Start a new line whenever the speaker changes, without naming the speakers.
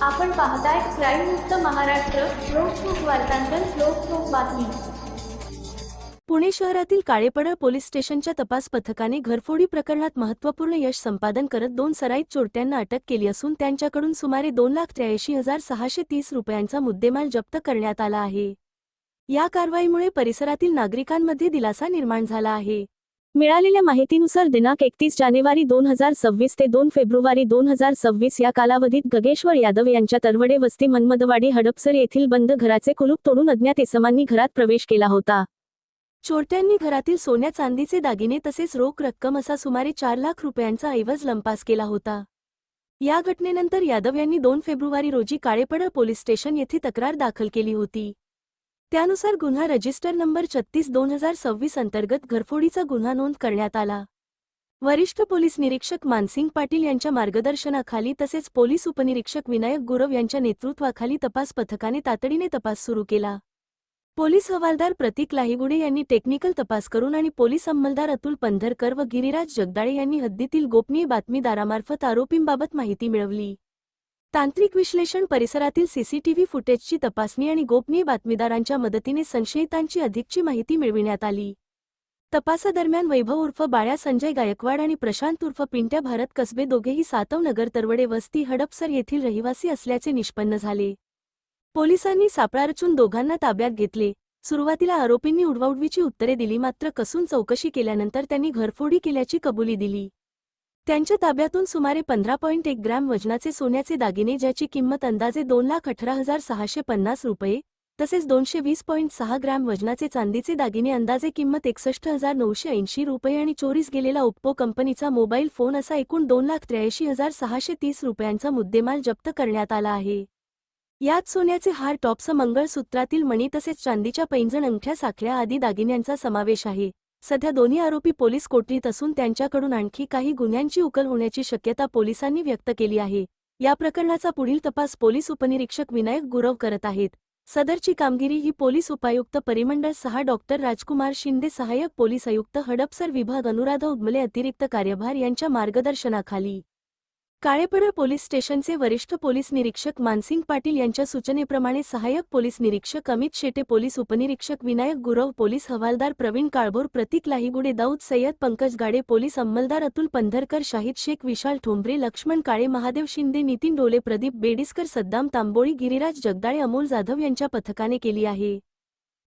आपण पाहताय क्राईम मुक्त महाराष्ट्र. लोकसुख वार्तांकन, लोकसुख बातमी.
पुणे शहरातील काळेपडळ पोलीस स्टेशनच्या तपास पथकाने घरफोडी प्रकरणात महत्त्वपूर्ण यश संपादन करत 2 सराईत चोरट्यांना अटक केली असून त्यांच्याकडून सुमारे 2,83,630 रुपयांचा मुद्देमाल जप्त करण्यात आला आहे. या कारवाईमुळे परिसरातील नागरिकांमध्ये दिलासा निर्माण झाला आहे. मिळालेल्या माहितीनुसार दिनांक 31 जानेवारी 2026 ते 2 फेब्रुवारी 2026 या कालावधीत गगेश्वर यादव यांच्या तरवडे वस्ती मनमदवाडी हडपसर येथील बंद घराचे कुलूप तोडून अज्ञात इसमांनी घरात प्रवेश केला होता. चोरट्यांनी घरातील सोन्या चांदीचे दागिने तसेच रोख रक्कम असा सुमारे 4 लाख रुपयांचा ऐवज लंपास केला होता. या घटनेनंतर यादव यांनी 2 फेब्रुवारी रोजी काळेपडळ पोलीस स्टेशन येथे तक्रार दाखल केली होती. त्यानुसार गुन्हा रजिस्टर नंबर 36/2026 अंतर्गत घरफोडीचा गुन्हा नोंद करण्यात आला. वरिष्ठ पोलीस निरीक्षक मानसिंग पाटील यांच्या मार्गदर्शनाखाली तसेच पोलीस उपनिरीक्षक विनायक गुरव यांच्या नेतृत्वाखाली तपास पथकाने तातडीने तपास सुरू केला. पोलीस हवालदार प्रतीक लाहिगुडे यांनी टेक्निकल तपास करून आणि पोलीस अंमलदार अतुल पंधरकर व गिरिराज जगदाळे यांनी हद्दीतील गोपनीय बातमीदारामार्फत आरोपींबाबत माहिती मिळवली. तांत्रिक विश्लेषण, परिसरातील सीसीटीव्ही फुटेजची तपासणी आणि गोपनीय बातमीदारांच्या मदतीने संशयितांची अधिकची माहिती मिळविण्यात आली. तपासादरम्यान वैभव उर्फ बाळ्या संजय गायकवाड आणि प्रशांत उर्फ पिंट्या भारत कसबे दोघेही सातव नगर तरवडे वस्ती हडपसर येथील रहिवासी असल्याचे निष्पन्न झाले. पोलिसांनी सापळा रचून दोघांना ताब्यात घेतले. सुरुवातीला आरोपींनी उडवाउडवीची उत्तरे दिली, मात्र कसून चौकशी केल्यानंतर त्यांनी घरफोडी केल्याची कबुली दिली. त्यांच्या ताब्यातून सुमारे 15.1 ग्रॅम वजनाचे सोन्याचे दागिने ज्याची किंमत अंदाजे 2,18,650 रुपये तसेच 220.6 ग्रॅम वजनाचे चांदीचे दागिने अंदाजे किंमत 61,980 रुपये आणि चोरीस गेलेला ओप्पो कंपनीचा मोबाईल फोन असा एकूण 2,83,630 रुपयांचा मुद्देमाल जप्त करण्यात आला आहे. यात सोन्याचे हार, टॉप्स, मंगळसूत्रातील मणी तसेच चांदीच्या पैंजण, अंगठ्या, साखळ्या आदी दागिन्यांचा समावेश आहे. सध्या दोन्ही आरोपी पोलीस कोठडीत असून त्यांच्याकडून आणखी काही गुन्ह्यांची उकल होण्याची शक्यता पोलिसांनी व्यक्त केली आहे. या प्रकरणाचा पुढील तपास पोलीस उपनिरीक्षक विनायक गुरव करत आहेत. सदरची कामगिरी ही पोलीस उपायुक्त परिमंडळ 6 डॉ. राजकुमार शिंदे, सहाय्यक पोलीस आयुक्त हडपसर विभाग अनुराधा उदमले, अतिरिक्त कार्यभार यांच्या मार्गदर्शनाखाली काळेपडळ पोलीस स्टेशनचे वरिष्ठ पोलीस निरीक्षक मानसिंग पाटील यांच्या सूचनेप्रमाणे सहाय्यक पोलीस निरीक्षक अमित शेटे, पोलीस उपनिरीक्षक विनायक गुरव, पोलीस हवालदार प्रवीण काळभोर, प्रतीक लाहिगुडे, दाऊद सय्यद, पंकज गाडे, पोलीस अंमलदार अतुल पंधरकर, शाहिद शेख, विशाल ठोंबरे, लक्ष्मण काळे, महादेव शिंदे, नितीन डोले, प्रदीप बेडिस्कर, सद्दाम तांबोळी, गिरिराज जगदाळे, अमोल जाधव यांच्या पथकाने केली आहे.